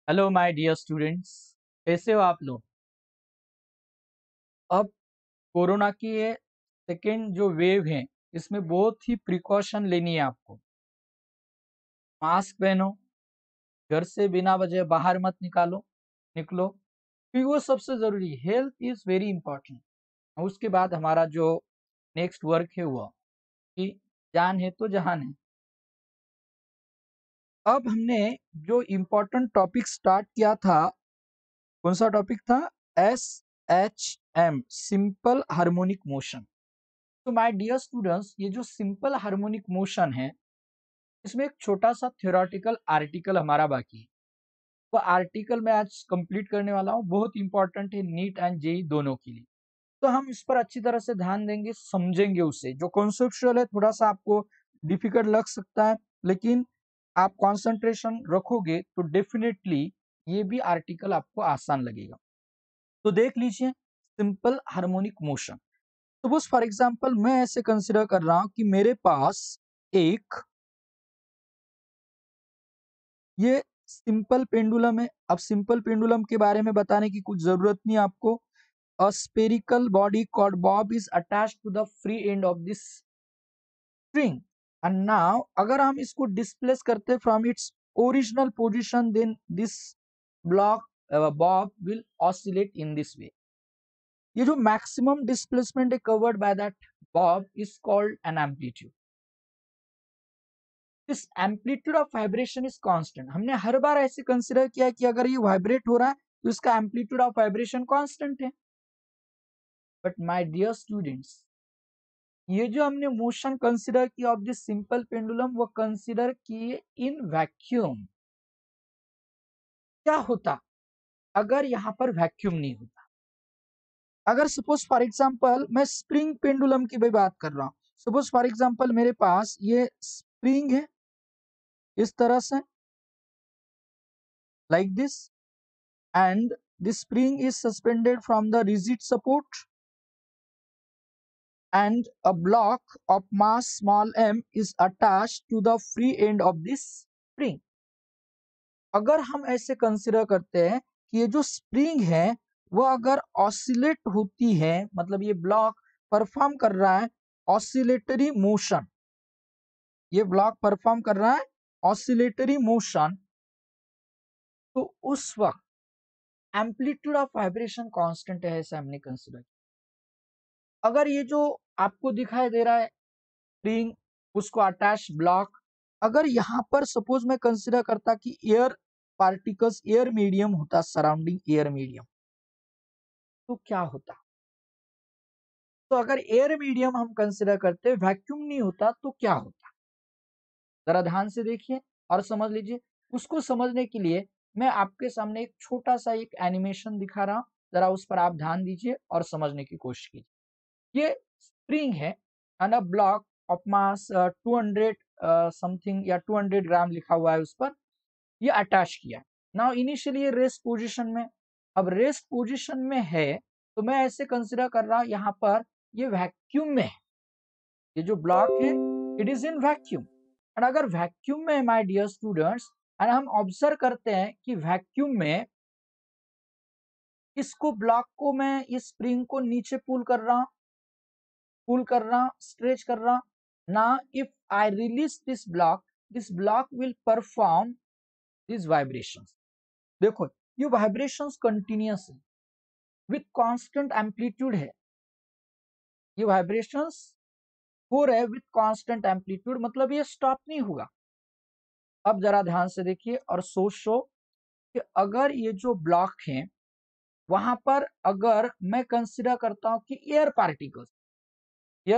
Hello my dear students. कैसे हो आप लोग? अब कोरोना की ये सेकेंड जो वेव है, इसमें बहुत ही प्रिकॉशन लेनी है आपको। मास्क पहनो, घर से बिना वजह बाहर मत निकलो, क्योंकि वो सबसे जरूरी है। Health is very important. उसके बाद हमारा जो नेक्स्ट वर्क है वो कि जान है तो जहान है। अब हमने जो इम्पोर्टेंट टॉपिक स्टार्ट किया था, कौन सा टॉपिक था? SHM, simple harmonic motion. तो माय डियर स्टूडेंट्स, ये जो सिंपल हार्मोनिक मोशन है, इसमें एक छोटा सा थ्योरेटिकल आर्टिकल हमारा बाकी है। वो आर्टिकल मैं आज कंप्लीट करने वाला हूँ। बहुत इंपॉर्टेंट है नीट एंड जेई दोनों के लिए। तो हम इस पर अच्छी तरह से ध्यान देंगे, समझेंगे उसे। जो कॉन्सेप्चुअल है, थोड़ा सा आपको डिफिकल्ट लग सकता है, लेकिन आप कंसंट्रेशन रखोगे तो डेफिनेटली ये भी आर्टिकल आपको आसान लगेगा। तो देख लीजिए, simple harmonic motion. Suppose for example मैं ऐसे कंसिडर कर रहा हूं कि मेरे पास एक ये सिंपल पेंडुलम है। अब सिंपल पेंडुलम के बारे में बताने की कुछ जरूरत नहीं आपको। A spherical body called bob is attached to the free end of this string, and now अगर हम इसको डिस्प्लेस करते from its original position, then this block bob will oscillate in this way. ये जो मैक्सिमम डिस्प्लेसमेंट है covered by that bob is called an amplitude. This amplitude of vibration is constant. हमने हर बार ऐसे कंसीडर किया कि अगर ये वाइब्रेट हो रहा है तो इसका एम्पलीट्यूड ऑफ वाइब्रेशन कांस्टेंट है। बट माय डियर स्टूडेंट्स, ये जो हमने मोशन कंसीडर किया ऑफ दिस सिंपल पेंडुलम, वो कंसीडर किए इन वैक्यूम। क्या होता अगर यहां पर वैक्यूम नहीं होता? अगर सपोज फॉर एग्जांपल मैं स्प्रिंग पेंडुलम की भी बात कर रहा हूं। सपोज फॉर एग्जांपल मेरे पास ये स्प्रिंग है इस तरह से, like this, and the spring is suspended from the rigid support, and a block of mass small m is attached to the free end of this spring. अगर हम ऐसे consider करते हैं कि ये जो स्प्रिंग है वो अगर ऑसिलेट होती है, मतलब ये ब्लॉक परफॉर्म कर रहा है ऑसिलेटरी मोशन, ये ब्लॉक परफॉर्म कर रहा है ऑसिलेटरी मोशन, तो उस वक्त एम्पलीट्यूड ऑफ वाइब्रेशन कांस्टेंट है, ऐसा हमने कंसिडर किया। अगर ये जो आपको दिखाई दे रहा है स्प्रिंग, उसको अटैच ब्लॉक, अगर यहाँ पर सपोज मैं कंसिडर करता कि एयर पार्टिकल्स, एयर मीडियम होता, सराउंडिंग एयर मीडियम, तो क्या होता? तो अगर एयर मीडियम हम कंसिडर करते, वैक्यूम नहीं होता, तो क्या होता? जरा ध्यान से देखिए और समझ लीजिए। उसको समझने के लिए मैं आपके सामने एक छोटा सा एक एनिमेशन दिखा रहा हूं, जरा उस पर आप ध्यान दीजिए और समझने की कोशिश कीजिए। ये स्प्रिंग है and a block of mass 200 something या 200 ग्राम लिखा हुआ है उस पर, ये अटैच किया है। नाउ इनिशियली ये रेस्ट पोजीशन में, अब रेस्ट पोजीशन में है, तो मैं ऐसे कंसिडर कर रहा हूं यहाँ पर ये वैक्यूम में है। ये जो ब्लॉक है it is in vacuum, and अगर वैक्यूम में है माय डियर स्टूडेंट्स, एंड हम ऑब्जर्व करते हैं कि वैक्यूम में इसको ब्लॉक को मैं इस स्प्रिंग को नीचे पुल कर रहा हूं, स्ट्रेच कर रहा हूं ना। If I release this block will perform this vibrations. देखो, ये वाइब्रेशंस कंटिन्यूअस है, विथ कांस्टेंट एम्पलीट्यूड है। ये वाइब्रेशंस हो रहे विथ कांस्टेंट एम्पलीट्यूड, मतलब ये स्टॉप नहीं होगा। अब जरा ध्यान से देखिए और सोचो कि अगर ये जो ब्लॉक है वहां पर अगर मैं कंसिडर करता हूं कि एयर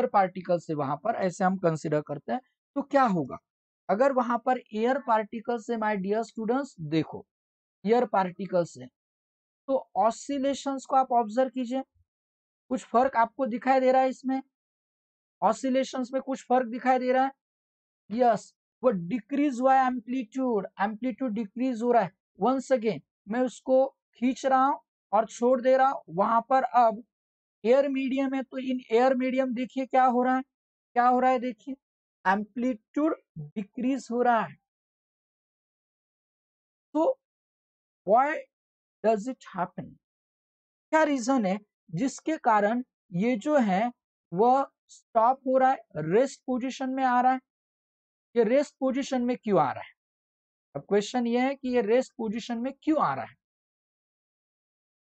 पार्टिकल से वहां पर ऐसे हम कंसिडर करते हैं, तो क्या होगा? अगर वहां पर एयर पार्टिकल से माय डियर स्टूडेंट्स, देखो एयर पार्टिकल से, तो ऑसिलेशंस को आप ऑब्जर्व कीजिए। कुछ फर्क आपको दिखाई दे रहा है इसमें? ऑसिलेशंस में कुछ फर्क दिखाई दे रहा है? यस, वो डिक्रीज हुआ है, एम्पलीट्यूड एम्पलीट्यूड डिक्रीज हो रहा है। वंस अगेन मैं उसको खींच रहा हूं और छोड़ दे रहा हूं, वहां पर अब एयर मीडियम है, तो इन एयर मीडियम देखिए क्या हो रहा है, क्या हो रहा है, देखिए एम्पलीट्यूड डिक्रीज हो रहा है। तो व्हाई डज इट हैपन, क्या रीजन है जिसके कारण ये जो है वह स्टॉप हो रहा है, रेस्ट पोजीशन में आ रहा है। ये रेस्ट पोजीशन में क्यों आ रहा है? अब क्वेश्चन ये है कि ये रेस्ट पोजीशन में क्यों आ रहा है।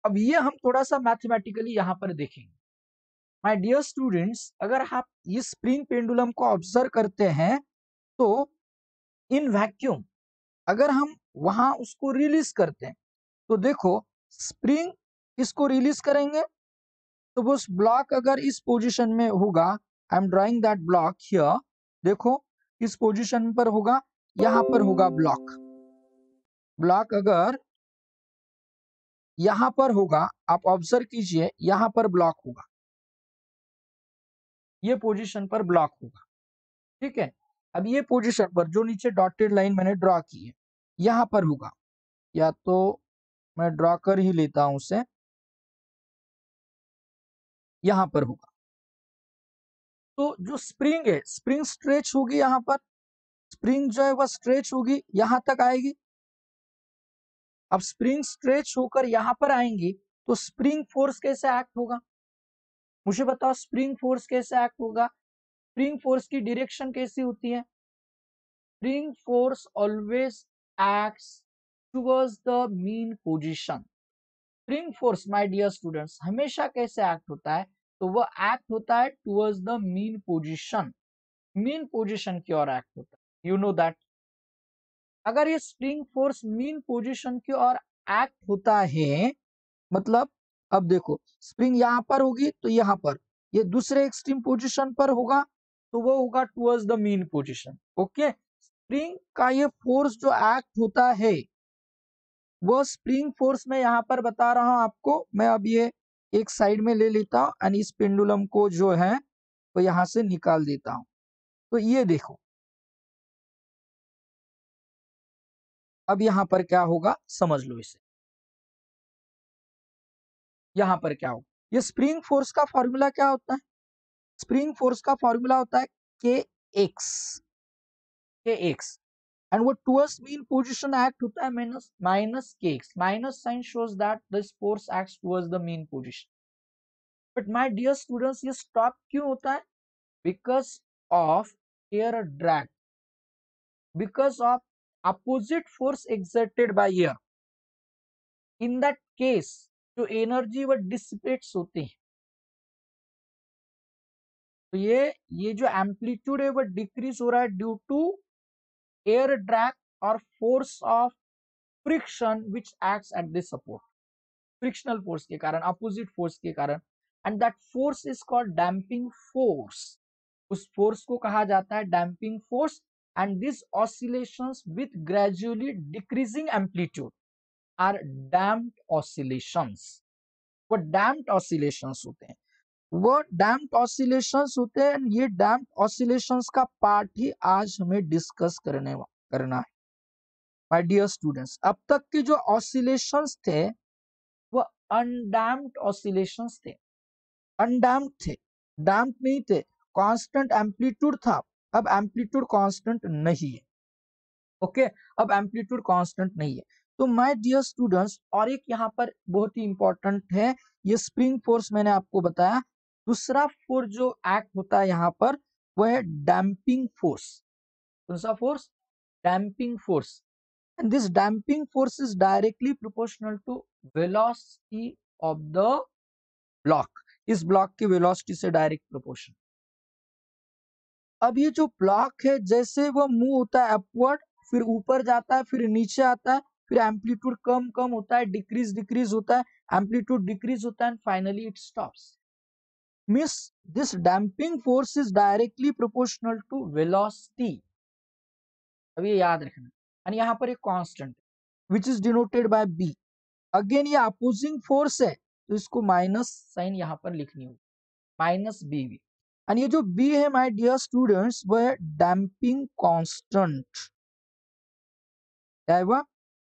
अब ये हम थोड़ा सा मैथमेटिकली यहां पर देखेंगे। माय डियर स्टूडेंट्स, अगर आप इस स्प्रिंग पेंडुलम को ऑब्जर्व करते हैं तो इन वैक्यूम अगर हम वहां उसको रिलीज करते हैं तो देखो स्प्रिंग इसको रिलीज करेंगे तो वो ब्लॉक अगर इस पोजीशन में होगा, I am drawing that block here, देखो इस पोजीशन पर होगा, यहां पर होगा ब्लॉक। ब्लॉक अगर यहां पर होगा, आप ऑब्जर्व कीजिए यहां पर ब्लॉक होगा, ये पोजीशन पर ब्लॉक होगा, ठीक है। अब ये पोजीशन पर जो नीचे डॉटेड लाइन मैंने ड्रॉ की है यहां पर होगा, या तो मैं ड्रॉ कर ही लेता हूं उसे, यहां पर होगा। तो जो स्प्रिंग है, स्प्रिंग स्ट्रेच होगी, यहां पर स्प्रिंग जो है वह स्ट्रेच होगी, यहां तक आएगी। अब स्प्रिंग स्ट्रेच होकर यहां पर आएंगी तो स्प्रिंग फोर्स कैसे एक्ट होगा, मुझे बताओ स्प्रिंग फोर्स कैसे एक्ट होगा। स्प्रिंग फोर्स की डायरेक्शन कैसी होती है? Spring force always acts towards the mean position. Spring force my dear students हमेशा कैसे एक्ट होता है? तो वह एक्ट होता है towards the mean position, mean position की ओर एक्ट होता है, यू नो दैट। अगर ये स्प्रिंग फोर्स मीन पोजीशन की ओर एक्ट होता है, मतलब अब देखो स्प्रिंग यहां पर होगी तो यहां पर ये दूसरे एक्सट्रीम पोजीशन पर होगा तो वो होगा towards the mean position. Okay, spring का ये फोर्स जो एक्ट होता है वो स्प्रिंग फोर्स में यहां पर बता रहा हूं आपको। मैं अब ये एक साइड में ले लेता हूं एंड इस पेंडुलम को जो है वो यहां से निकाल देता हूं। तो ये देखो अब यहां पर क्या होगा समझ लो इसे। यहां पर क्या होगा, ये स्प्रिंग फोर्स का फॉर्मूला क्या होता है? स्प्रिंग फोर्स का फॉर्मूला होता है के एक्स एंड वो टुवर्ड्स मीन पोजीशन एक्ट होता है minus minus k x, minus sign shows that this force acts towards the mean position. But my dear students ये स्टॉप क्यों होता है? Because of air drag, because of opposite force exerted by air. In that case जो energy वो dissipates होती है, तो ये जो एम्पलीट्यूड है वो डिक्रीज हो रहा है ड्यू टू एयर ड्रैग और force of friction which acts at this support. Frictional force के कारण, अपोजिट फोर्स के कारण, and that force is called damping force. उस फोर्स को कहा जाता है damping force. And this oscillations with gradually decreasing amplitude are damped oscillations. वो डैम्प्ड ऑसिलेशंस होते हैं, वो डैम्प्ड ऑसिलेशंस होते हैं। ये डैम्प्ड ऑसिलेशंस का पार्ट ही आज हमें डिस्कस करना है माय डियर स्टूडेंट्स। अब तक के जो ऑसिलेशंस थे वो अनडैम्प्ड ऑसिलेशंस थे, अनडैम्प्ड थे, डैम्प्ड नहीं थे। कांस्टेंट एम्पलीट्यूड था, अब एम्पलीट्यूड कांस्टेंट नहीं है। ओके, अब एम्पलीट्यूड कांस्टेंट नहीं है। तो माय डियर स्टूडेंट्स और एक यहाँ पर बहुत ही इंपॉर्टेंट है, ये स्प्रिंग फोर्स मैंने आपको बताया। दूसरा फोर्स जो एक्ट होता है यहाँ पर वो है डैम्पिंग फोर्स। कौन सा force? Damping force. And this damping force is directly proportional to velocity of the block. इस ब्लॉक की वेलोसिटी से डायरेक्ट प्रोपोर्शन। अब ये जो ब्लॉक है जैसे वो मूव होता है अपवर्ड, फिर ऊपर जाता है, फिर नीचे आता है, फिर एम्पलीट्यूड कम कम होता है, डिक्रीज डिक्रीज होता है, एम्पलीट्यूड डिक्रीज होता है, and finally it stops. Means this damping force is directly proportional to velocity. अब ये याद रखना। एंड यहाँ पर एक constant which is denoted by b. Again ये अपोजिंग फोर्स है तो इसको माइनस साइन यहां पर लिखनी होगी, माइनस बी वी। एंड ये जो बी है माय डियर स्टूडेंट्स वो है डैम्पिंग कांस्टेंट। क्या है वो?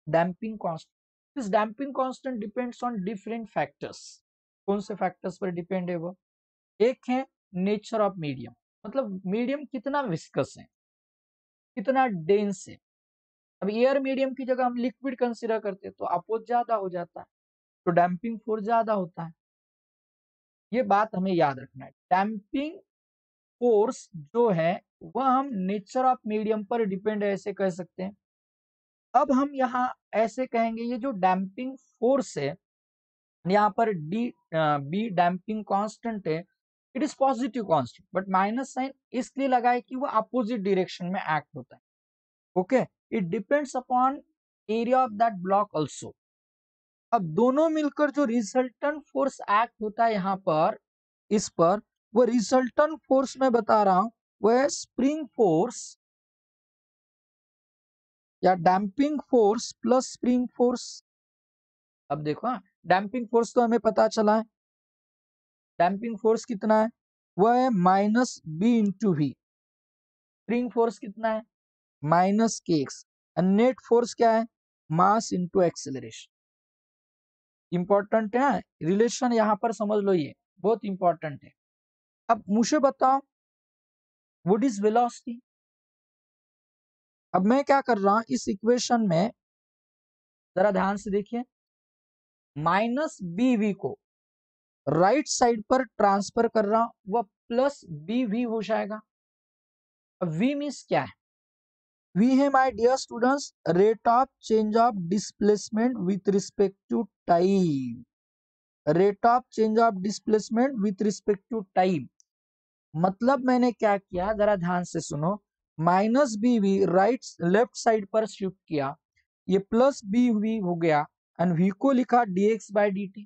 Damping constant. This damping constant depends on different factors. कौन से फैक्टर्स पर डिपेंड है वो? एक है नेचर ऑफ मीडियम, मतलब मीडियम कितना विस्कस है, कितना डेंस है। अब एयर मीडियम की जगह हम लिक्विड कंसीडर करते हैं तो अपोज ज्यादा हो जाता है, तो डैम्पिंग फोर्स ज्यादा होता है। ये बात हमें याद रखना है। डैम्पिंग फोर्स जो है वह हम नेचर ऑफ मीडियम पर डिपेंड ऐसे कह सकते हैं। अब हम यहाँ ऐसे कहेंगे ये जो डैम्पिंग फोर्स है, यहाँ पर बी डैम्पिंग कांस्टेंट है, it is positive constant, but minus sign इसलिए लगाए कि वो अपोजिट डायरेक्शन में एक्ट होता है। Okay, it depends upon area of that block also. अब दोनों मिलकर जो रिजल्टेंट फोर्स एक्ट होता है यहाँ पर इस पर, वो रिजल्टेंट फोर्स मैं बता रहा हूं वो है स्प्रिंग फोर्स या damping force plus spring force. अब देखो, डैम्पिंग फोर्स तो हमें पता चला है, डैम्पिंग फोर्स कितना है, वह है minus b into v. Spring force कितना है, minus k x. Net force क्या है, मास इंटू एक्सेलरेशन। इंपॉर्टेंट है रिलेशन, यहां पर समझ लो, ये बहुत इंपॉर्टेंट है। अब मुझे बताओ व्हाट इज वेलोसिटी। अब मैं क्या कर रहा हूं इस इक्वेशन में, जरा ध्यान से देखिए, माइनस बी वी को राइट साइड पर ट्रांसफर कर रहा हूं, वह प्लस बी वी हो जाएगा। अब वी मीन्स क्या है, वी है my dear students rate of change of displacement with respect to time. Rate of change of displacement with respect to time. मतलब मैंने क्या किया, जरा ध्यान से सुनो, minus b v right left side पर शिफ्ट किया, ये प्लस बी वी हो गया, एंड वी को लिखा dx बाय dt।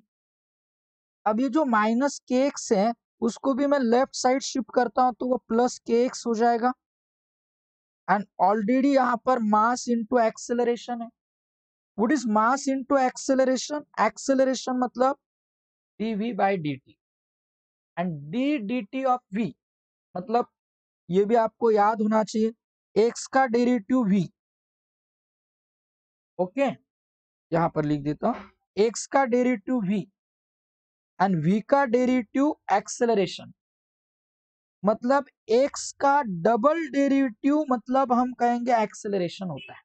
अब ये जो माइनस के एक्स है उसको भी मैं लेफ्ट साइड शिफ्ट करता हूं तो वो प्लस के एक्स हो जाएगा। एंड ऑलरेडी यहाँ पर मास इंटू एक्सेलरेशन है। What is mass into acceleration, acceleration मतलब dv by dt, and d dt of v मतलब, ये भी आपको याद होना चाहिए, x का डेरिवेटिव v। ओके, यहां पर लिख देता हूं x का डेरिवेटिव v एंड v का डेरिवेटिव एक्सेलरेशन, मतलब x का डबल डेरिवेटिव मतलब हम कहेंगे एक्सेलरेशन होता है।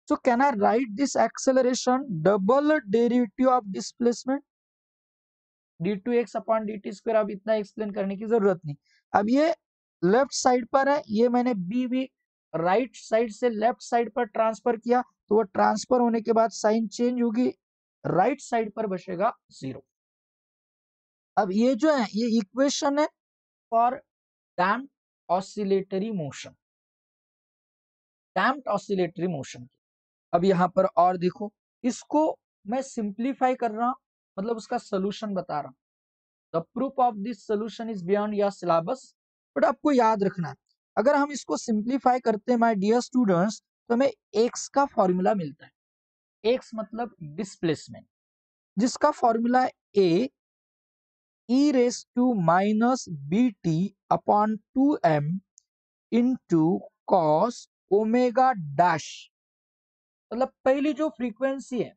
So can I right this acceleration double derivative of displacement d2x upon dt square. अब इतना एक्सप्लेन करने की जरूरत नहीं। अब ये लेफ्ट साइड पर है, ये मैंने बी वी राइट साइड से लेफ्ट साइड पर ट्रांसफर किया, तो वो ट्रांसफर होने के बाद साइन चेंज होगी, राइट साइड पर बचेगा 0। अब ये जो है ये इक्वेशन है for damped oscillatory motion, damped oscillatory motion. अब यहाँ पर और देखो, इसको मैं सिंप्लीफाई कर रहा हूं, मतलब उसका सोल्यूशन बता रहा हूं। The proof of this solution is beyond your syllabus, but आपको याद रखना है, अगर हम इसको सिंप्लीफाई करते हैं माय डियर स्टूडेंट्स तो हमें एक्स का फॉर्मूला मिलता है। एक्स मतलब डिस्प्लेसमेंट, जिसका फॉर्मूला है A E raise to minus B T upon 2m into cos omega dash. मतलब पहली जो फ्रीक्वेंसी है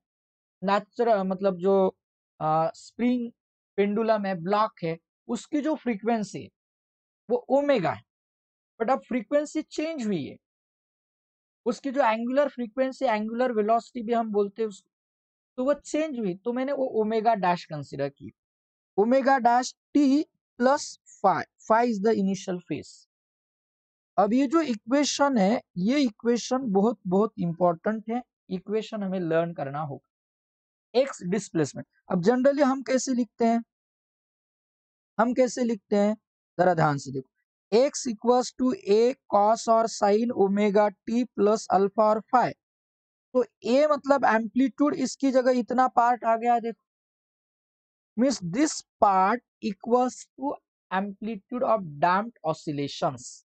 नेचुरल, मतलब जो स्प्रिंग पेंडुलम है, ब्लॉक है, उसकी जो फ्रीक्वेंसी है वो ओमेगा है, बट अब फ्रीक्वेंसी चेंज हुई है, उसकी जो एंगुलर फ्रीक्वेंसी, एंगुलर वेलोसिटी भी हम बोलते हैं उसको, तो वो चेंज हुई, तो मैंने वो ओमेगा डैश कंसिडर की। Omega dash T plus five, five is the initial phase. अब ये जो इक्वेशन है, ये इक्वेशन बहुत बहुत इंपॉर्टेंट है, इक्वेशन हमें लर्न करना होगा। एक्स डिस्प्लेसमेंट, अब जनरली हम कैसे लिखते हैं, हम कैसे लिखते हैं, जरा ध्यान से देखो, x equals to A cos और sine omega T plus alpha और फाइ। तो a मतलब एम्पलीट्यूड, इसकी जगह इतना पार्ट आ गया, देखो, means this part equals to amplitude of damped oscillations.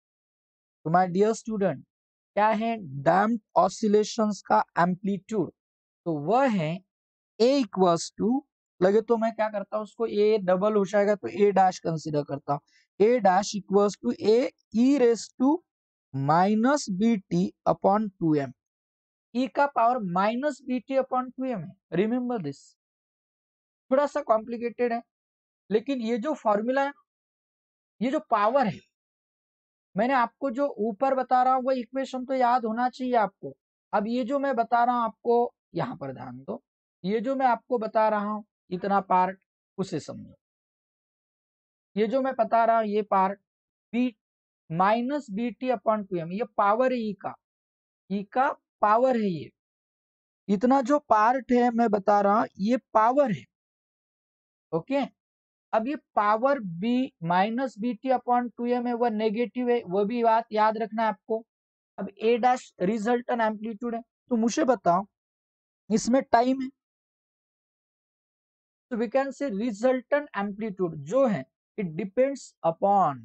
तो माय डियर स्टूडेंट, क्या है डैम्प्ड ऑसिलेशंस का एम्पलीट्यूड, तो वह है a इक्वल्स टू, लगे तो मैं क्या करता हूं, उसको a डबल हो जाएगा तो a डैश कंसीडर करता हूं, a dash equals to a e raise to minus B T upon 2m। e का power minus B T upon 2m है, रिमेंबर दिस। थोड़ा सा कॉम्प्लिकेटेड है, लेकिन ये जो फॉर्मूला है, ये जो पावर है, मैंने आपको जो ऊपर बता रहा हूं वो इक्वेशन तो याद होना चाहिए आपको। अब ये जो मैं बता रहा हूं आपको, यहां पर ध्यान दो, ये जो मैं आपको बता रहा हूं इतना पार्ट उसे समझो। ये जो मैं बता रहा हूं ये part b minus B T upon two m, ये पावर है ई का पावर है ये। इतना जो पार्ट है मैं बता रहा हूं ये पावर है। ओके, अब ये power b minus B T upon two m है, वह नेगेटिव है, वह भी बात याद रखना है आपको। अब ए डैश रिजल्टेंट एम्पलीट्यूड है, तो मुझे बताओ इसमें टाइम है, तो we can say resultant amplitude जो है इट डिपेंड्स अपॉन,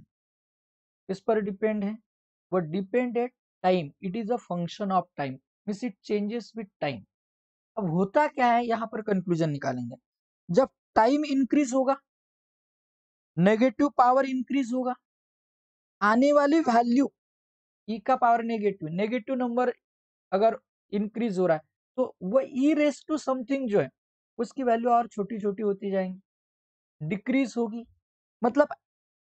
किस पर डिपेंड है, वो डिपेंड है time, it is a function of time, means it changes with time. अब होता क्या है, यहां पर कंक्लूजन निकालेंगे, जब टाइम इंक्रीज होगा नेगेटिव पावर इंक्रीज होगा, आने वाली वैल्यू ई का पावर नेगेटिव, नेगेटिव नंबर अगर इंक्रीज हो रहा है तो वो ई रेस टू समथिंग जो है उसकी वैल्यू और छोटी छोटी होती जाएंगी, डिक्रीज होगी, मतलब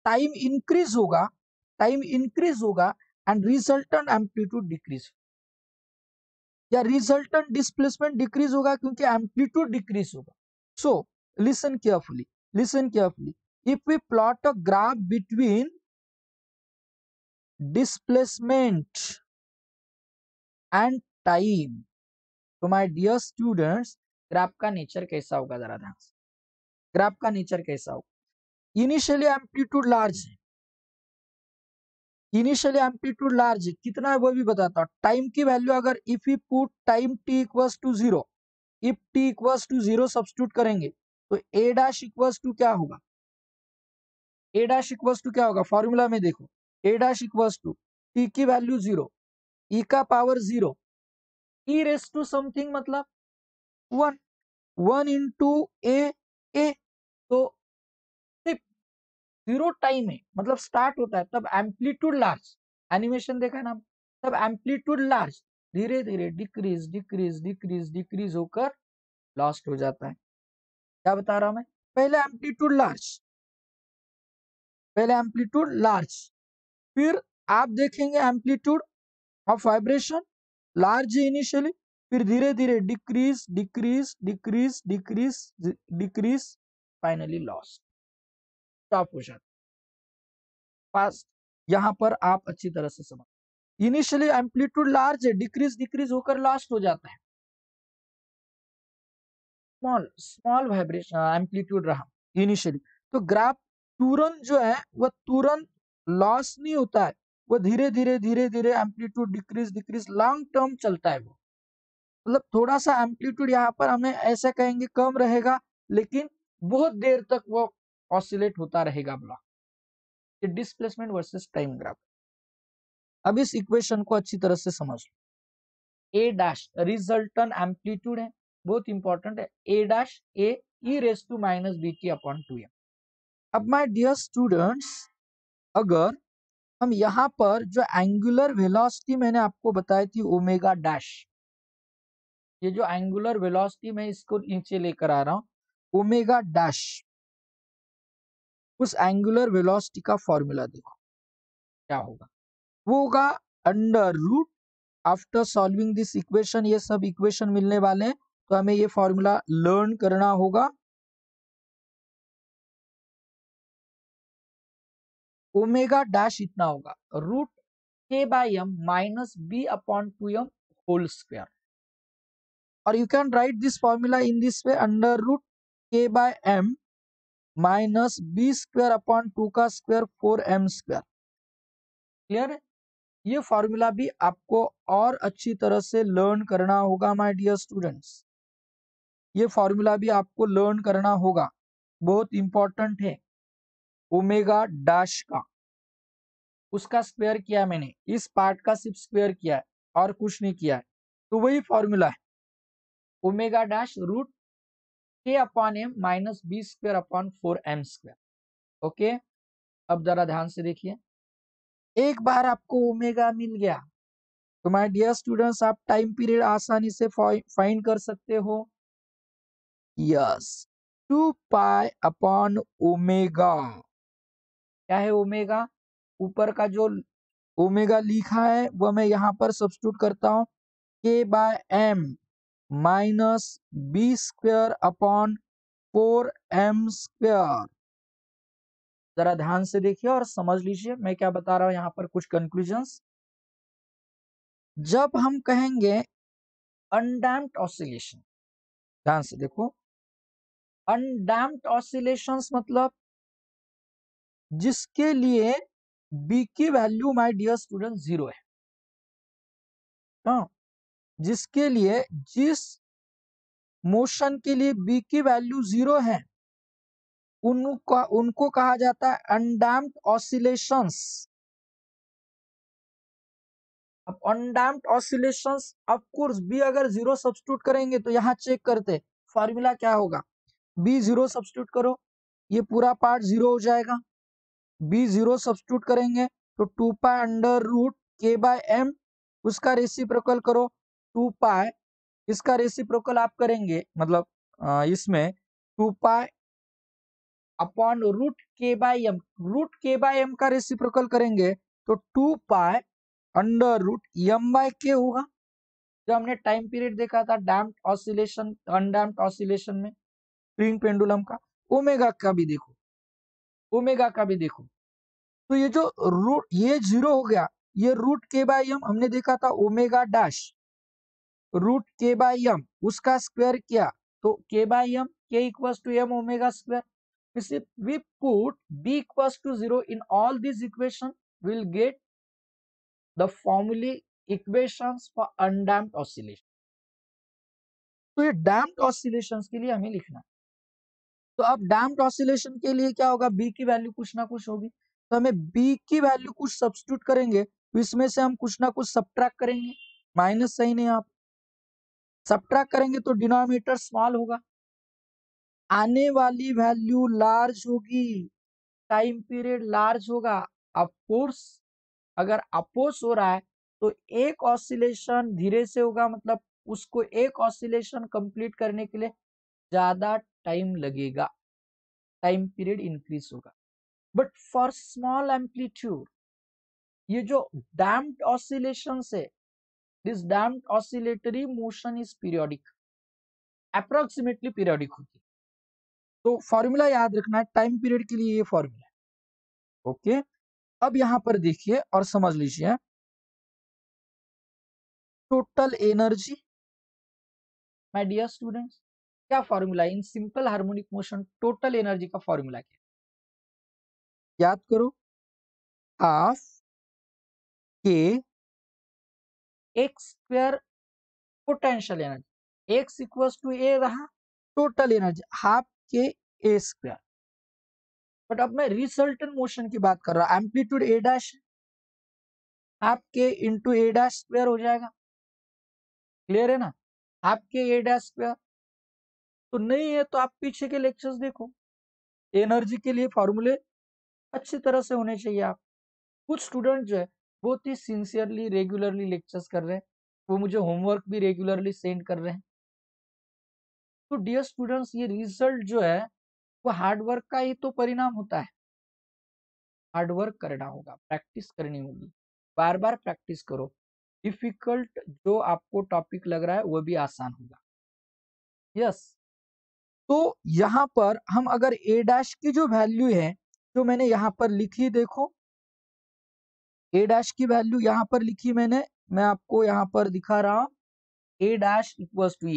टाइम इंक्रीज होगा एंड रिजल्टेंट एम्पलीट्यूड डिक्रीज, या रिजल्टेंट डिस्प्लेसमेंट डिक्रीज होगा क्योंकि एम्पलीट्यूड डिक्रीज होगा। So listen carefully, if we plot a graph between displacement and time, तो माय डियर स्टूडेंट्स ग्राफ का नेचर कैसा होगा, जरा ध्यान से, ग्राफ का नेचर कैसा होगा। इनिशियली एम्पलीट्यूड लार्ज है, इनिशियली एम्पलीट्यूड लार्ज है, कितना है वो भी बताता हूं। टाइम की वैल्यू अगर if you put time t equals to zero, if t equals to zero substitute करेंगे तो ए डैश इक्वल्स टू क्या होगा, ए डैश इक्वल्स टू क्या होगा, फॉर्मूला में देखो, a dash equals to t की वैल्यू जीरो, ई का power zero, e raise to something मतलब वन, वन इंटू ए, तो सिर्फ जीरो टाइम है, मतलब स्टार्ट होता है तब एम्पलीट्यूड लार्ज, एनिमेशन देखा ना, तब एम्पलीट्यूड लार्ज धीरे धीरे डिक्रीज डिक्रीज डिक्रीज डिक्रीज होकर लॉस्ट हो जाता है। क्या बता रहा हूं मैं, पहले एम्पलीट्यूड लार्ज, पहले एम्पलीट्यूड लार्ज, फिर आप देखेंगे amplitude of vibration large initially, फिर धीरे धीरे decrease decrease decrease decrease decrease, finally lost, stop हो जाता। फास्ट यहां पर आप अच्छी तरह से समझ, इनिशियली एम्पलीट्यूड लार्ज है, डिक्रीज डिक्रीज होकर लास्ट हो जाता है, स्मॉल स्मॉल वाइब्रेशन एम्पलीट्यूड रहा इनिशियली, तो ग्राफ तुरंत जो है वह तुरंत लॉस नहीं होता है, वो धीरे धीरे धीरे धीरे amplitude decrease decrease long term चलता है वो, मतलब थोड़ा सा एम्पलीट्यूड यहाँ पर हमें ऐसा कहेंगे कम रहेगा लेकिन बहुत देर तक वो ऑसिलेट होता रहेगा ब्लॉक, ये डिस्प्लेसमेंट वर्सेस टाइम ग्राफ। अब इस इक्वेशन को अच्छी तरह से समझ लो, ए डैश रिजल्टेंट एम्पलीट्यूड है, बहुत इंपॉर्टेंट है, A dash A E raise to minus B T upon two M. अब माय डियर स्टूडेंट्स अगर हम यहाँ पर जो एंगुलर वेलोसिटी मैंने आपको बताई थी ओमेगा डैश, ये जो एंगुलर वेलोसिटी मैं इसको नीचे लेकर आ रहा हूं ओमेगा डैश, उस एंगुलर वेलोसिटी का फॉर्मूला देखो क्या होगा, वो होगा under root, after solving this equation, ये सब इक्वेशन मिलने वाले हैं तो हमें ये फॉर्मूला लर्न करना होगा, ओमेगा डैश इतना होगा रूट के by M minus B upon two M whole square, और you can write this formula in this way, under root के by M minus B square upon two का square 4m square. Clear है, ये formula भी आपको और अच्छी तरह से लर्न करना होगा माय डियर स्टूडेंट्स, ये फॉर्मूला भी आपको लर्न करना होगा, बहुत इंपॉर्टेंट है। ओमेगा डैश का उसका स्क्वायर किया मैंने, इस पार्ट का सिर्फ स्क्वायर किया है और कुछ नहीं किया है, तो वही फॉर्मूला है omega dash root k upon m minus B square upon 4m square. Okay, अब जरा ध्यान से देखिए, एक बार आपको ओमेगा मिल गया तो माय डियर स्टूडेंट्स आप टाइम पीरियड आसानी से फाइंड कर सकते हो, यस 2 पाई अपॉन ओमेगा, क्या है ओमेगा, ऊपर का जो ओमेगा लिखा है वह मैं यहाँ पर सब्स्टिट्यूट करता हूँ, k by M minus b square upon 4m²। जरा ध्यान से देखिए और समझ लीजिए मैं क्या बता रहा हूं यहाँ पर कुछ कंक्लूजन्स। जब हम कहेंगे अनडैम्प्ड ऑसिलेशन, ध्यान से देखो, अनडैम्प्ड ऑसिलेशंस मतलब जिसके लिए बी की वैल्यू माय डियर स्टूडेंट 0 है। हाँ, जिसके लिए, जिस मोशन के लिए बी की वैल्यू 0 है उनको कहा जाता है अनडैम्प्ड ऑसिलेशंस। अब undamped oscillations of course b अगर 0 सब्स्टिट्यूट करेंगे तो यहाँ चेक करते फॉर्मूला क्या होगा, बी 0 सब्स्टिट्यूट करो, ये पूरा पार्ट 0 हो जाएगा। बी 0 सब्स्टिट्यूट करेंगे तो 2 पाई अंडर रूट के बाय एम, उसका रेसिप्रोकल करो 2 पाई, इसका रेसिप्रोकल आप करेंगे मतलब इसमें 2 पाई अपॉन रूट के बाय एम, रूट के बाय एम का रेसिप्रोकल करेंगे तो 2 pi under root m by k होगा। जो हमने टाइम पीरियड देखा था डैम्प्ड ऑसिलेशन अनडैम्प्ड ऑसिलेशन में स्प्रिंग पेंडुलम का, ओमेगा का भी देखो, ओमेगा का भी देखो। तो ये जो रूट, ये 0 हो गया, ये रूट के बाय एम हमने देखा था ओमेगा डैश रूट के बाय एम, उसका स्क्वायर किया तो k by m, k equals to m omega square. If we put b equals to 0 in all these equations, we'll get the formula equations for undamped oscillation. तो ये damped oscillations के लिए हमें लिखना है। तो अब डैम्प्ड ऑसिलेशन के लिए क्या होगा, बी की वैल्यू कुछ ना कुछ होगी, तो हमें बी की वैल्यू कुछ सब्स्टिट्यूट करेंगे तो इसमें से हम कुछ ना कुछ सब्ट्रैक्ट करेंगे, माइनस सही नहीं, आप सब्ट्रैक्ट करेंगे तो डिनोमिनेटर स्मॉल होगा, आने वाली वैल्यू लार्ज होगी, टाइम पीरियड लार्ज होगा। ऑफ कोर्स अगर अपोज हो रहा है तो एक ऑसिलेशन धीरे से होगा, मतलब उसको एक ऑसिलेशन कंप्लीट करने के लिए ज्यादा टाइम लगेगा, टाइम पीरियड इंक्रीज होगा। बट फॉर स्मॉल एम्पलीट्यूड, ये जो डैम्प्ड ऑसिलेशन है, this damped oscillatory motion is periodic, approximately periodic होती है। तो फॉर्मूला याद रखना है टाइम पीरियड के लिए, ये फॉर्मूला है। ओके, अब यहां पर देखिए और समझ लीजिए, total energy my dear students, क्या formula in simple harmonic motion, total energy का फॉर्मूला क्या, याद करो, half k x square potential energy, x equals to a रहा, total energy half k a square. But अब मैं रिजल्टेंट मोशन की बात कर रहा हूं, एम्पलीट्यूड ए डैश, हाफ के इंटू ए डैश स्क्वायर हो जाएगा, क्लियर है ना, half k a dash square. तो नहीं है तो आप पीछे के लेक्चर्स देखो, एनर्जी के लिए फॉर्मूले अच्छी तरह से होने चाहिए। आप कुछ स्टूडेंट जो है बहुत ही सिंसियरली रेगुलरली लेक्चर्स कर रहे हैं, वो मुझे होमवर्क भी रेगुलरली सेंड कर रहे हैं। तो डियर स्टूडेंट्स, ये रिजल्ट जो है वो हार्डवर्क का ही तो परिणाम होता है, हार्डवर्क करना होगा, प्रैक्टिस करनी होगी, बार बार प्रैक्टिस करो, डिफिकल्ट जो आपको टॉपिक लग रहा है वो भी आसान होगा। यस, तो यहाँ पर हम अगर ए डैश की जो वैल्यू है जो मैंने यहाँ पर लिखी, देखो ए डैश की वैल्यू यहाँ पर लिखी मैंने, मैं आपको यहाँ पर दिखा रहा हूं, a dash equals to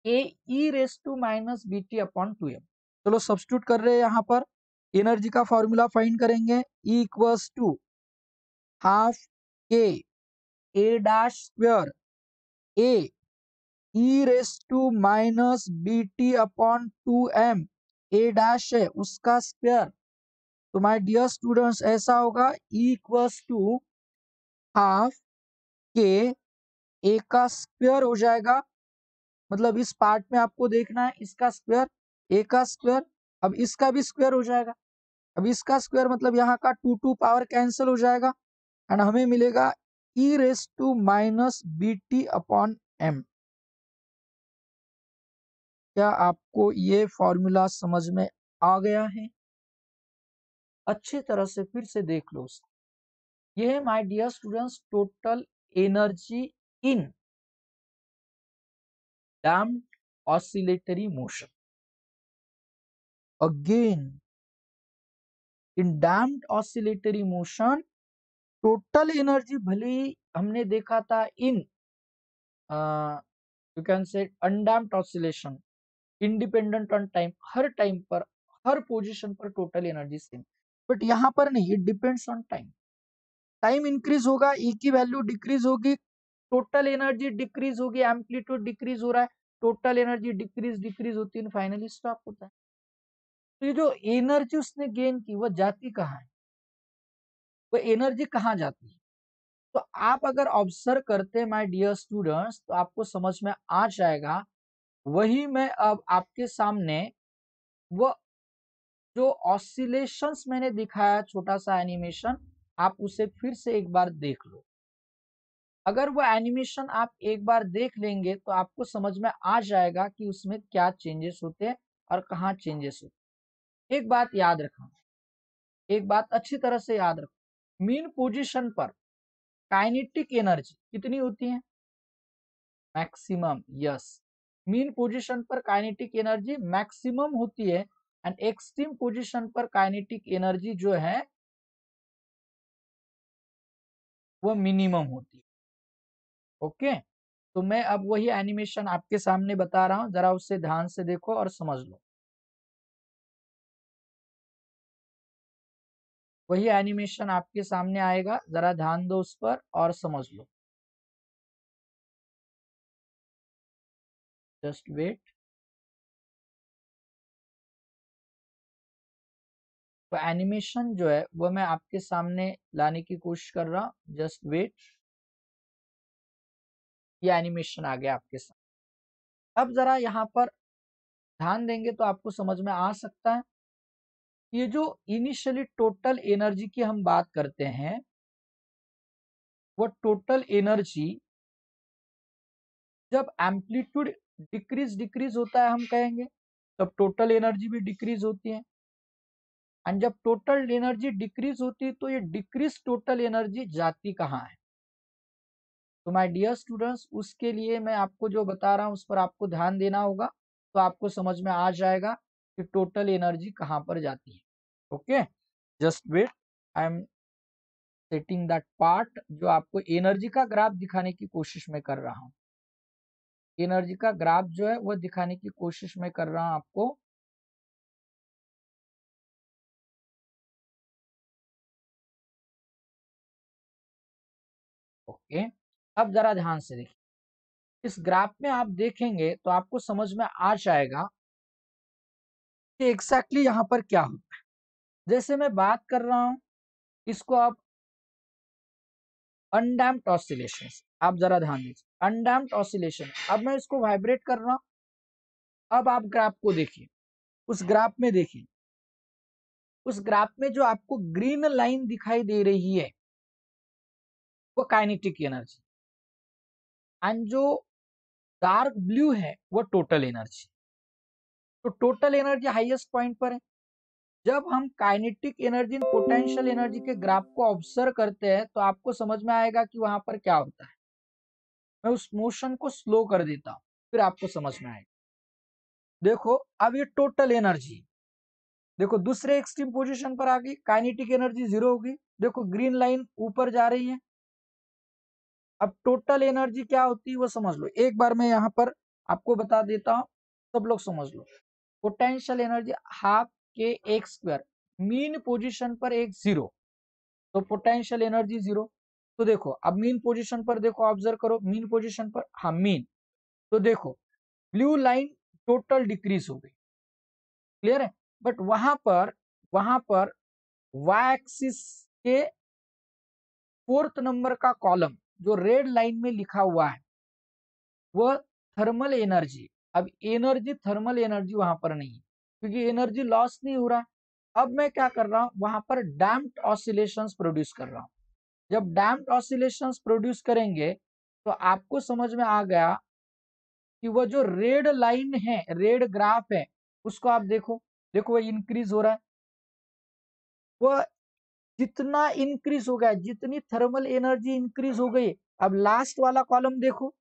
a E raise to minus B T upon 2m। चलो सब्स्टिट्यूट कर रहे हैं यहाँ पर, एनर्जी का फॉर्मूला फाइंड करेंगे, E equals to half k a dash square a E raise to minus B T upon 2m, a dash है उसका स्क्वायर। तो माय डियर स्टूडेंट्स ऐसा होगा, E equals to half k ए का square हो जाएगा, मतलब इस पार्ट में आपको देखना है इसका स्क्वायर, ए का स्क्वायर, अब इसका भी स्क्वायर हो जाएगा, अब इसका स्क्वायर मतलब यहाँ का 2 पावर कैंसिल हो जाएगा एंड हमें मिलेगा e raise to minus B T upon m. क्या आपको ये फॉर्मूला समझ में आ गया है? अच्छी तरह से फिर से देख लो उसको। ये है my dear students total energy in damped oscillatory motion. Again, in damped oscillatory motion, total energy भले ही हमने देखा था in you can say undamped oscillation, independent on time, her time पर हर पोजीशन पर टोटल एनर्जी सेम, बट यहाँ पर नहीं, it depends on time. Time increase होगा, ई की वैल्यू डिक्रीज होगी, टोटल एनर्जी डिक्रीज होगी, एम्पलीट्यूड डिक्रीज हो रहा है, टोटल एनर्जी डिक्रीज डिक्रीज होती है, फाइनली स्टॉप होता है. तो ये जो एनर्जी उसने गेन की वो जाती कहाँ है, वो एनर्जी कहाँ जाती है? तो आप अगर ऑब्जर्व करते हैं माय डियर स्टूडेंट्स, तो आपको समझ में आ जाएगा. वही मैं अब आपके सामने वो जो ऑसिलेशंस मैंने दिखाया, छोटा सा एनिमेशन, आप उसे फिर से एक बार देख लो. अगर वो एनिमेशन आप एक बार देख लेंगे तो आपको समझ में आ जाएगा कि उसमें क्या चेंजेस होते हैं और कहाँ चेंजेस होते हैं. एक बात याद रखना, एक बात अच्छी तरह से याद रखो, मीन पोजीशन पर काइनेटिक एनर्जी कितनी होती है? मैक्सिमम. यस, मीन पोजीशन पर काइनेटिक एनर्जी मैक्सिमम होती है, एंड एक्सट्रीम पोजीशन पर काइनेटिक एनर्जी जो है वो मिनिमम होती है. ओके, तो मैं अब वही एनिमेशन आपके सामने बता रहा हूं, जरा उससे ध्यान से देखो और समझ लो. वही एनिमेशन आपके सामने आएगा, जरा ध्यान दो उस पर और समझ लो. Just wait. तो एनिमेशन जो है वो मैं आपके सामने लाने की कोशिश कर रहा हूं. Just wait. ये एनिमेशन आ गया आपके सामने. अब जरा यहाँ पर ध्यान देंगे तो आपको समझ में आ सकता है. ये जो इनिशियली टोटल एनर्जी की हम बात करते हैं, वो टोटल एनर्जी जब एम्पलीट्यूड डिक्रीज डिक्रीज होता है हम कहेंगे, तब टोटल एनर्जी भी डिक्रीज होती है. एंड जब टोटल एनर्जी डिक्रीज होती है तो ये डिक्रीज टोटल एनर्जी जाती कहाँ है? तो माय डियर स्टूडेंट्स, उसके लिए मैं आपको जो बता रहा हूँ उस पर आपको ध्यान देना होगा, तो आपको समझ में आ जाएगा कि टोटल एनर्जी कहाँ पर जाती है. Okay, just wait. I am setting that part, जो आपको एनर्जी का ग्राफ दिखाने की कोशिश में कर रहा हूँ. एनर्जी का ग्राफ जो है वो दिखाने की कोशिश में कर रहा हूँ आपको. ओके, अब जरा ध्यान से देखिए. इस ग्राफ में आप देखेंगे तो आपको समझ में आ जाएगा कि एग्जैक्टली यहाँ पर क्या होता है. जैसे मैं बात कर रहा हूँ, इसको आप अनडैम्प्ड ऑसिलेशन, आप जरा ध्यान दीजिए, अनडैम्प्ड ऑसिलेशन. अब मैं इसको वाइब्रेट कर रहा हूँ. अब आप ग्राफ को देखिए, उस ग्राफ में देखिए, उस ग्राफ में जो आपको ग्रीन लाइन दिखाई दे रही है वो काइनेटिक एनर्जी, एंड जो डार्क ब्लू है वो टोटल एनर्जी. तो टोटल एनर्जी हाईएस्ट पॉइंट पर है. जब हम काइनेटिक एनर्जी और पोटेंशियल एनर्जी के ग्राफ को ऑब्जर्व करते हैं तो आपको समझ में आएगा कि वहां पर क्या होता है. मैं उस मोशन को स्लो कर देता हूं, फिर आपको समझ में आएगा. देखो, अब ये टोटल एनर्जी, देखो दूसरे एक्सट्रीम पोजीशन पर आ गई, काइनेटिक एनर्जी जीरो होगी. देखो ग्रीन लाइन ऊपर जा रही है. अब टोटल एनर्जी क्या होती है वो समझ लो. एक बार मैं यहाँ पर आपको बता देता हूँ, सब लोग समझ लो. Potential energy half k x square, mean position पर एक जीरो, तो पोटेंशियल एनर्जी जीरो. तो देखो अब मीन पोजीशन पर देखो, ऑब्जर्व करो मीन पोजीशन पर, हाँ मीन. तो देखो ब्लू लाइन टोटल डिक्रीज हो गई, क्लियर है. बट वहां पर वाई एक्सिस के फोर्थ नंबर का कॉलम जो रेड लाइन में लिखा हुआ है वो थर्मल एनर्जी. अब एनर्जी, थर्मल एनर्जी वहां पर नहीं है क्योंकि एनर्जी लॉस नहीं हो रहा. अब मैं क्या कर रहा हूं, वहां पर डैम्प्ड ऑसिलेशंस प्रोड्यूस कर रहा हूं. जब डैम्प्ड ऑसिलेशंस प्रोड्यूस करेंगे तो आपको समझ में आ गया कि वो जो रेड लाइन है, रेड ग्राफ है, उसको आप देखो. देखो वो इंक्रीज हो रहा है. वो जितना इंक्रीज हो गया, जितनी थर्मल एनर्जी इंक्रीज हो गई, अब लास्ट वाला कॉलम देखो,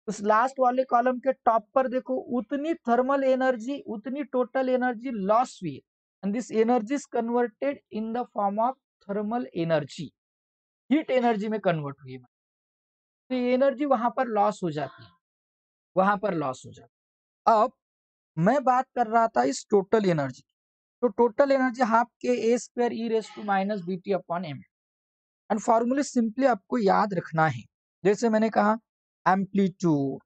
उस लास्ट वाले कॉलम के टॉप पर देखो, उतनी थर्मल एनर्जी, उतनी टोटल एनर्जी लॉस हुई है, and this energy is converted in the form of thermal energy, heat energy में कन्वर्ट हुई है। तो ये एनर्जी वहां पर लॉस हो जाती है, वहां पर लॉस हो जाती है। अब मैं बात कर रहा था इस टोटल एनर्जी, तो total energy half k a square e raise to minus B T upon m, and फॉर्मूले सिंपली आपको याद रखना है। जैसे मैंने कहा एम्पलीट्यूड,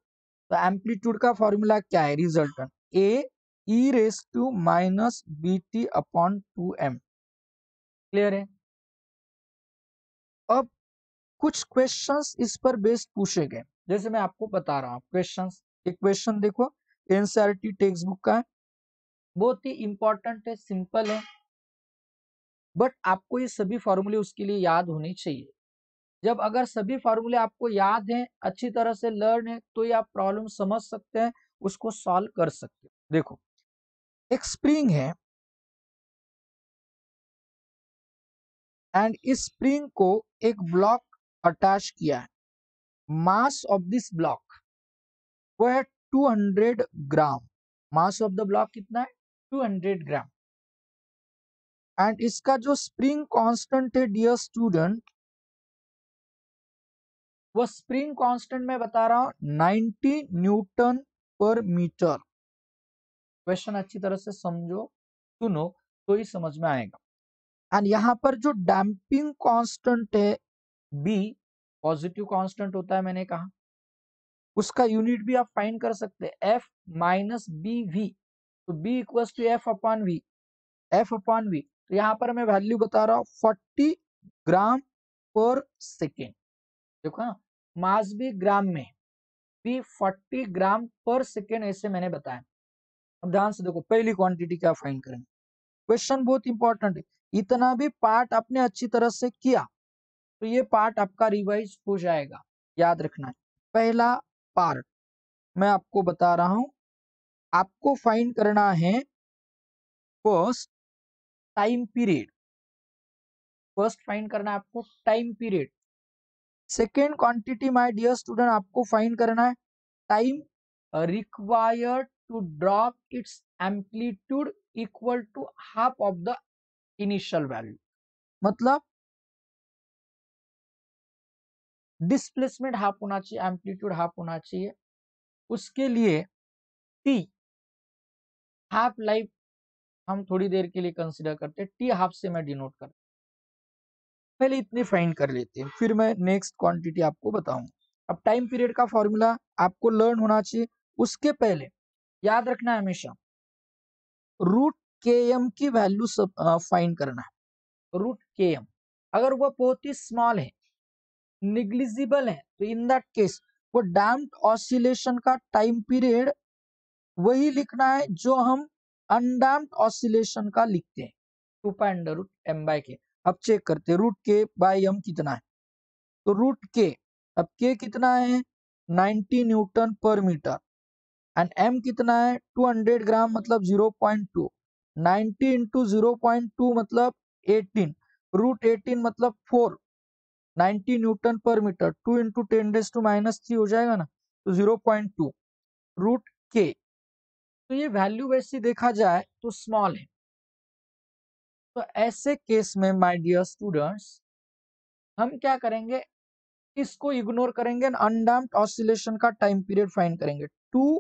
तो एम्पलीट्यूड का फॉर्मूला क्या है, resultant a E raise to minus B T upon 2m। Clear है। अब कुछ क्वेश्चंस इस पर बेस्ड पूछे गए, जैसे मैं आपको बता रहा हूँ क्वेश्चंस। एक क्वेश्चन देखो, एनसीईआरटी टेक्स्ट बुक का है, बहुत ही इंपॉर्टेंट है, सिंपल है, बट आपको ये सभी फॉर्मूले उसके लिए याद होने चाहिए। जब अगर सभी फॉर्मूले आपको याद हैं, अच्छी तरह से लर्न है, तो ये आप प्रॉब्लम समझ सकते हैं, उसको सॉल्व कर सकते हैं। देखो, एक स्प्रिंग है एंड इस स्प्रिंग को एक ब्लॉक अटैच किया है। मास ऑफ दिस ब्लॉक वो है 200 ग्राम। मास ऑफ द ब्लॉक कितना है, 200 ग्राम। एंड इसका जो स्प्रिंग कांस्टेंट है डियर स्टूडेंट, वो स्प्रिंग कांस्टेंट मैं बता रहा हूं 90 न्यूटन पर मीटर। क्वेश्चन अच्छी तरह से समझो, सुनो, तो ही समझ में आएगा। एंड यहाँ पर जो डैम्पिंग कांस्टेंट है बी, पॉजिटिव कांस्टेंट होता है मैंने कहा, उसका यूनिट भी आप फाइंड कर सकते हैं, एफ माइनस बी वी। तो b equals to f upon v, f upon v. तो यहाँ पर मैं वैल्यू बता रहा हूँ 40 ग्राम पर सेकेंड। देखो ना, मास भी ग्राम में, भी 40 ग्राम पर सेकेंड, ऐसे मैंने बताया। अब ध्यान से देखो, पहली क्वांटिटी क्या फाइंड करेंगे। क्वेश्चन बहुत इंपॉर्टेंट है, इतना भी पार्ट आपने अच्छी तरह से किया तो ये पार्ट आपका रिवाइज हो जाएगा, याद रखना है। पहला पार्ट मैं आपको बता रहा हूं, आपको फाइंड करना है first time period. First find करना है आपको time period. Second quantity my dear student, आपको फाइंड करना है time required to drop its amplitude equal to half of the initial value. मतलब डिस्प्लेसमेंट हाफ होना चाहिए, एम्पलीट्यूड हाफ होना चाहिए। उसके लिए टी, हाफ लाइफ हम थोड़ी देर के लिए कंसिडर करते हैं, टी हाफ से मैं डिनोट करता हूं। पहले इतनी फाइंड कर लेते हैं, फिर मैं नेक्स्ट क्वांटिटी आपको बताऊंगा। अब टाइम पीरियड का फॉर्मूला आपको लर्न होना चाहिए। उसके पहले याद रखना है हमेशा रूट के एम की वैल्यू फाइंड करना है। रूट के एम अगर वो बहुत ही स्मॉल है, निग्लिजिबल है, तो इन दैट केस वो डैम्प्ड ऑसिलेशन का टाइम पीरियड वही लिखना है जो हम अनडैम्प्ड ऑसिलेशन का लिखते हैं, 2 pi under root m by k. अब चेक करते हैं रूट के बाय एम कितना है। तो रूट के, अब के कितना है 90 न्यूटन पर मीटर, एंड एम कितना है 200 ग्राम मतलब 0.2, 90 इंटू 0.2 मतलब 18, रूट 18 मतलब 4, 90 न्यूटन पर मीटर, 2 इंटू 10⁻³ हो जाएगा ना, तो 0.2 रूट के। तो ये वैल्यू वैसे देखा जाए तो स्मॉल है। तो ऐसे केस में माय डियर स्टूडेंट्स हम क्या करेंगे, इसको इग्नोर करेंगे, अनडैम्प्ड ऑसिलेशन का टाइम पीरियड फाइंड करेंगे। 2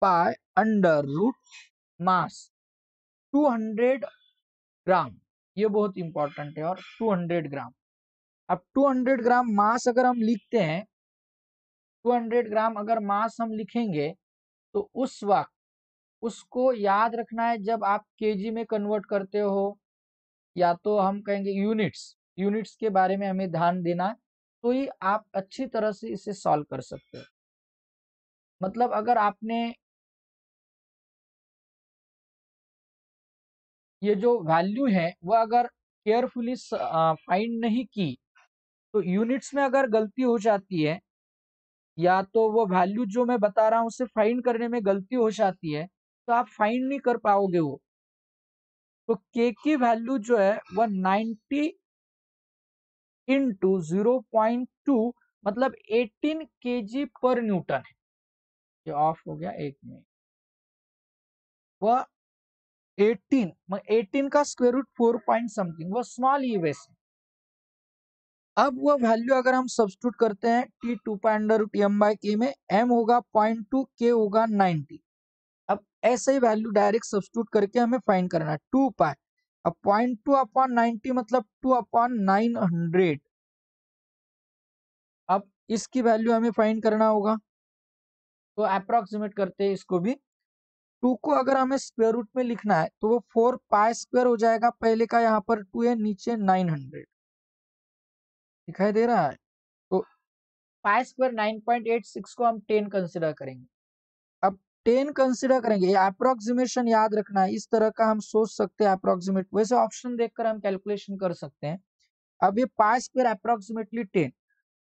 पाई अंडर रूट मास 200 ग्राम, ये बहुत इंपॉर्टेंट है, और 200 ग्राम। अब 200 ग्राम मास अगर हम लिखते हैं, 200 ग्राम अगर मास हम लिखेंगे, तो उस वक्त उसको याद रखना है, जब आप केजी में कन्वर्ट करते हो, या तो हम कहेंगे यूनिट्स, यूनिट्स के बारे में हमें ध्यान देना है, तो ही आप अच्छी तरह से इसे सॉल्व कर सकते हो। मतलब अगर आपने ये जो वैल्यू है वो अगर केयरफुली फाइंड नहीं की, तो यूनिट्स में अगर गलती हो जाती है, या तो वो वैल्यू जो मैं बता रहा हूं उसे फाइंड करने में गलती हो जाती है, तो आप फाइंड नहीं कर पाओगे वो। तो के की वैल्यू जो है वह 90 इंटू 0.2 मतलब 18 kg पर न्यूटन है। ये ऑफ हो गया एक मिनट। वह 18 का स्क्वायर रूट 4 पॉइंट समथिंग, वह स्मॉल ही वैसे। अब वह वैल्यू अगर हम सब्स्टिट्यूट करते हैं टी 2 m/k में, m होगा 0.2, k होगा 90। अब ऐसे ही वैल्यू डायरेक्ट सब्स्टिट्यूट करके हमें फाइंड करना है 2 पाई। अब 0.2/90 मतलब 2/900। अब इसकी वैल्यू हमें फाइंड करना होगा, तो अप्रोक्सीमेट करते हैं इसको भी। 2 को अगर हमें स्क्वायर रूट में लिखना है तो वो 4 पाई स्क्वायर हो जाएगा। पहले का यहाँ पर 2 है, नीचे 900 दिखाई दे रहा है। तो पाई स्क्वायर 9.86 को हम 10 कंसिडर करेंगे। अब 10 कंसिडर करेंगे, ये अप्रोक्सीमेशन याद रखना है। इस तरह का हम सोच सकते हैं अप्रोक्सीमेट, वैसे ऑप्शन देखकर हम कैलकुलेशन कर सकते हैं। अब ये पाई स्क्वायर अप्रोक्सीमेटली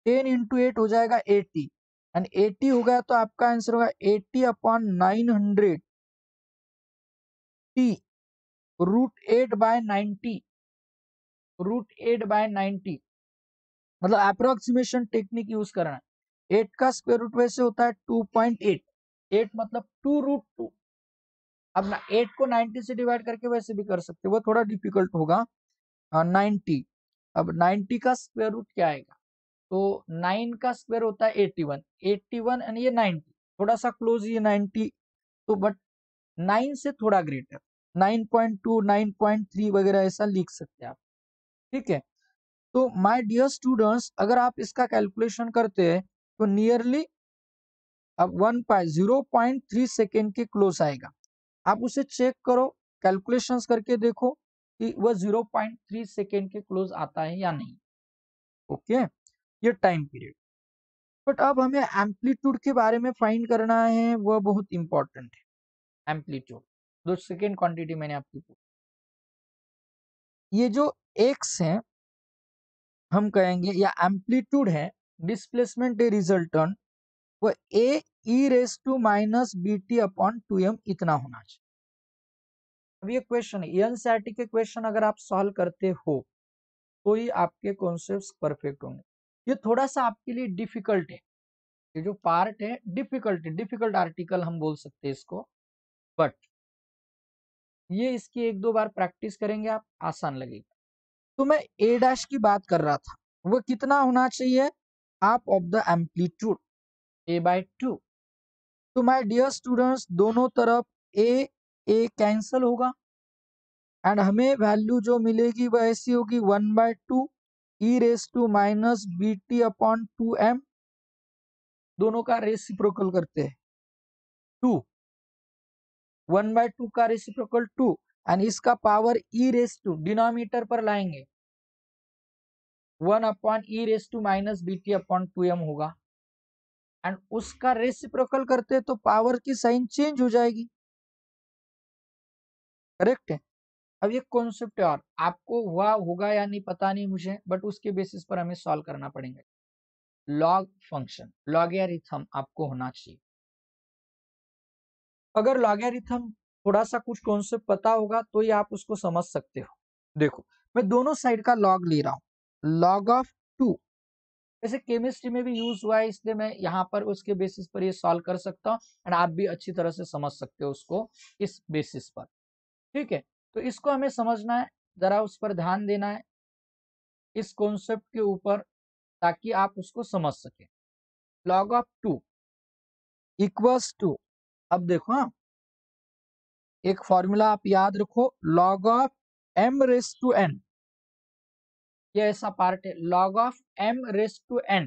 10 इंटू 8 हो जाएगा 80, एंड 80 हो गया तो आपका आंसर होगा 80/900 टी √8/90। √8/90 मतलब अप्रोक्सीमेशन टेक्निक यूज करना है। 8 का स्क्वायर रूट वैसे होता है 2.8, 8 मतलब 2√2। अब ना 8 को 90 से डिवाइड करके वैसे भी कर सकते हो, वो थोड़ा डिफिकल्ट होगा। 90, अब 90 का स्क्वायर रूट क्या आएगा, तो 9 का स्क्वायर होता है 81, 81 एंड ये 90 थोड़ा सा क्लोज, ये 90 तो बट 9 से थोड़ा ग्रेटर, 9.2 9.3 वगैरह ऐसा लिख सकते हैं आप। ठीक है, तो माय डियर स्टूडेंट्स अगर आप इसका कैलकुलेशन करते हैं तो नियरली अब 0.3 सेकेंड के क्लोज आएगा। आप उसे चेक करो, कैलकुलेशंस करके देखो कि वह 0.3 सेकेंड के क्लोज आता है या नहीं। ओके, ये टाइम पीरियड। बट अब हमें एम्पलीट्यूड के बारे में फाइंड करना है, वह बहुत इंपॉर्टेंट है। एम्पलीट्यूड दो सेकेंड क्वांटिटी मैंने आपकी पूछी। ये जो एक्स है हम कहेंगे या एम्पलीट्यूड है, डिस्प्लेसमेंट ए रिजल्टेंट, वो a E raise to minus B T upon 2m इतना होना चाहिए। अब ये क्वेश्चन है, एनसीईआरटी के क्वेश्चन अगर आप सॉल्व करते हो तो ही आपके कॉन्सेप्ट्स परफेक्ट होंगे। ये थोड़ा सा आपके लिए डिफिकल्ट है, ये जो पार्ट है डिफिकल्ट है, डिफिकल्ट आर्टिकल हम बोल सकते हैं इसको। बट ये इसकी एक दो बार प्रैक्टिस करेंगे आप, आसान लगेगा। तो मैं ए डैश की बात कर रहा था, वो कितना होना चाहिए, half of the amplitude a/2। तो माय डियर स्टूडेंट्स दोनों तरफ ए कैंसल होगा एंड हमें वैल्यू जो मिलेगी वह ऐसी होगी 1/2 e raise to minus B T upon 2m। दोनों का रेसिप्रोकल करते हैं 2, 1/2 का रेसिप्रोकल 2 एंड इसका power e raise to denominator पर लाएंगे 1 upon e raise to minus B T upon 2m होगा। एंड उसका रेसिप्रोकल करते तो पावर की साइन चेंज हो जाएगी। करेक्ट है। अब ये कॉन्सेप्ट है, और आपको हुआ होगा या नहीं पता नहीं मुझे, बट उसके बेसिस पर हमें सॉल्व करना पड़ेगा। लॉग फंक्शन, लॉगरिथम आपको होना चाहिए। अगर लॉगरिथम थोड़ा सा कुछ कॉन्सेप्ट पता होगा तो ही आप उसको समझ सकते हो। देखो मैं दोनों साइड का लॉग ले रहा हूँ, लॉग ऑफ 2 वैसे केमिस्ट्री में भी यूज हुआ है, इसलिए मैं यहाँ पर उसके बेसिस पर ये सॉल्व कर सकता हूँ एंड आप भी अच्छी तरह से समझ सकते हो उसको इस बेसिस पर। ठीक है, तो इसको हमें समझना है, जरा उस पर ध्यान देना है इस कॉन्सेप्ट के ऊपर, ताकि आप उसको समझ सके। लॉग ऑफ 2 इक्वल्स टू, अब देखो हाँ, एक फॉर्मूला आप याद रखो, log of m raise to n। ये ऐसा पार्ट है, log of m raise to n,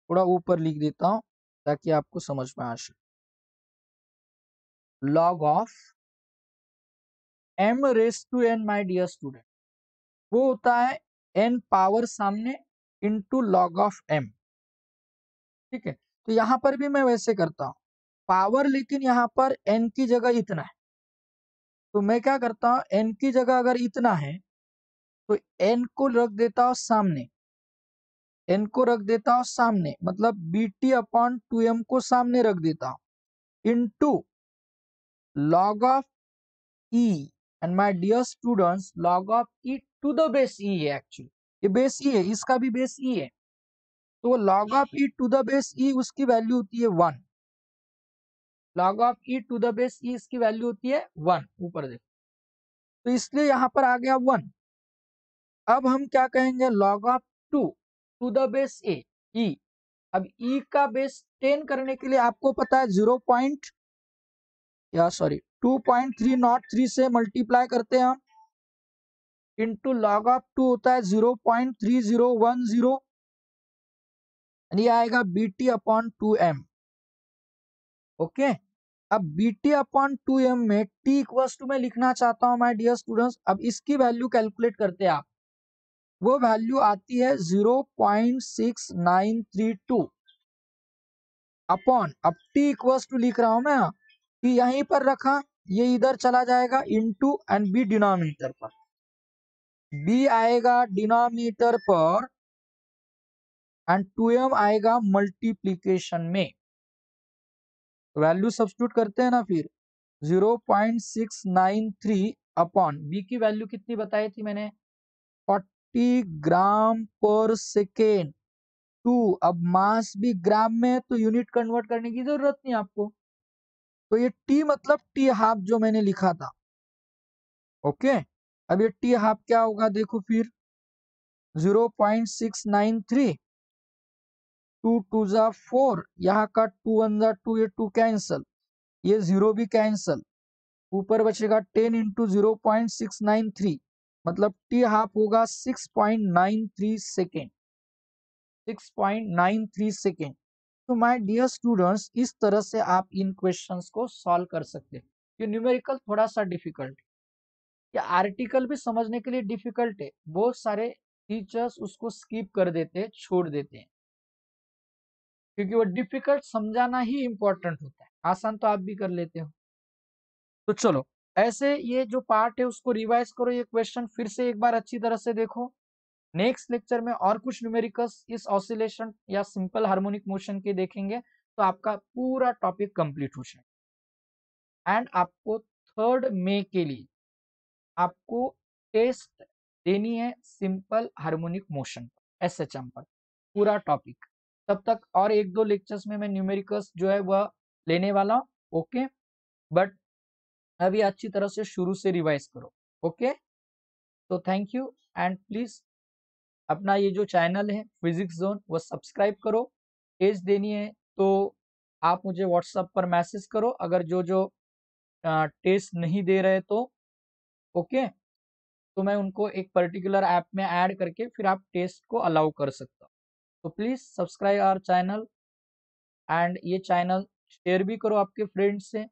थोड़ा ऊपर लिख देता हूं ताकि आपको समझ में आ सके। Log of m raise to n my dear student, वो होता है n पावर सामने इनटू log ऑफ m। ठीक है, तो यहां पर भी मैं वैसे करता हूं, पावर लेकिन यहाँ पर n की जगह इतना है, तो मैं क्या करता हूँ n की जगह अगर इतना है तो n को रख देता हूँ सामने, n को रख देता हूँ सामने मतलब bt अपॉन 2m को सामने रख देता हूँ into log of e। And my dear students log of e to the base e है एक्चुअली, ये बेस ई है, इसका भी बेस ई है, तो log of e to the base e उसकी वैल्यू होती है 1। log of e to the base e इसकी वैल्यू होती है 1, ऊपर देखो, तो इसलिए यहाँ पर आ गया 1। अब हम क्या कहेंगे, log of 2 to the base a e. अब ई का बेस 10 करने के लिए आपको पता है 2.303 से मल्टीप्लाई करते हैं हम, इंटू log ऑफ 2 होता है 0.3010, ये आएगा BT अपॉन 2m। ओके, अब BT अपॉन 2m में t इक्वल्स टू मैं लिखना चाहता हूं माय डियर स्टूडेंट्स। अब इसकी वैल्यू कैलकुलेट करते हैं आप, वो वैल्यू आती है 0.6932 अपॉन, अब t इक्वल्स टू लिख रहा हूं मैं, t यहीं पर रखा, ये इधर चला जाएगा इनटू एंड b डिनोमिनेटर पर, b आएगा डिनोमिनेटर पर एंड 2m आएगा मल्टीप्लीकेशन में। वैल्यू सब्स्टिट्यूट करते हैं ना, फिर 0.693 अपॉन b की वैल्यू कितनी बताई थी मैंने, 40 ग्राम पर सेकेंड। 2, अब मास भी ग्राम में है तो यूनिट कन्वर्ट करने की जरूरत नहीं आपको, तो ये t मतलब t हाफ जो मैंने लिखा था। ओके, अब ये t हाफ क्या होगा, देखो फिर 0.693, 2 2 जा 4, यहाँ का 2 1 जा 2, ये 2 कैंसल, ये 0 भी कैंसल, ऊपर बचेगा 10 इंटू 0.693, मतलब टी हाफ होगा 6.93 सेकेंड, 6.93 सेकेंड। तो माय डियर स्टूडेंट्स, इस तरह से आप इन क्वेश्चंस को सॉल्व कर सकते हैं। ये न्यूमेरिकल थोड़ा सा डिफिकल्ट है, या आर्टिकल भी समझने के लिए डिफिकल्ट है, बहुत सारे टीचर्स उसको स्किप कर देते हैं, छोड़ देते हैं, क्योंकि वो डिफिकल्ट समझाना ही इंपॉर्टेंट होता है, आसान तो आप भी कर लेते हो। तो चलो, ऐसे ये जो पार्ट है उसको रिवाइज करो, ये क्वेश्चन फिर से एक बार अच्छी तरह से देखो। नेक्स्ट लेक्चर में और कुछ न्यूमेरिकल्स इस ऑसिलेशन या सिंपल हार्मोनिक मोशन के देखेंगे, तो आपका पूरा टॉपिक कंप्लीट हो जाएगा। एंड आपको 3 मई के लिए आपको टेस्ट देनी है सिंपल हार्मोनिक मोशन पर, SHM पर, पूरा टॉपिक। तब तक और 1-2 लेक्चर्स में मैं न्यूमेरिकल्स जो है वह लेने वाला हूँ। ओके, बट अभी अच्छी तरह से शुरू से रिवाइज करो। ओके, तो थैंक यू, एंड प्लीज अपना ये जो चैनल है फिजिक्स जोन वो सब्सक्राइब करो। टेस्ट देनी है तो आप मुझे व्हाट्सएप पर मैसेज करो, अगर जो जो टेस्ट नहीं दे रहे तो। ओके, तो मैं उनको एक पर्टिकुलर ऐप में ऐड करके फिर आप टेस्ट को अलाउ कर सकते हो। तो please subscribe our channel, and ये चैनल शेयर भी करो आपके फ्रेंड्स से,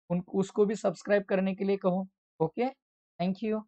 उसको भी सब्सक्राइब करने के लिए कहो। Okay, thank you.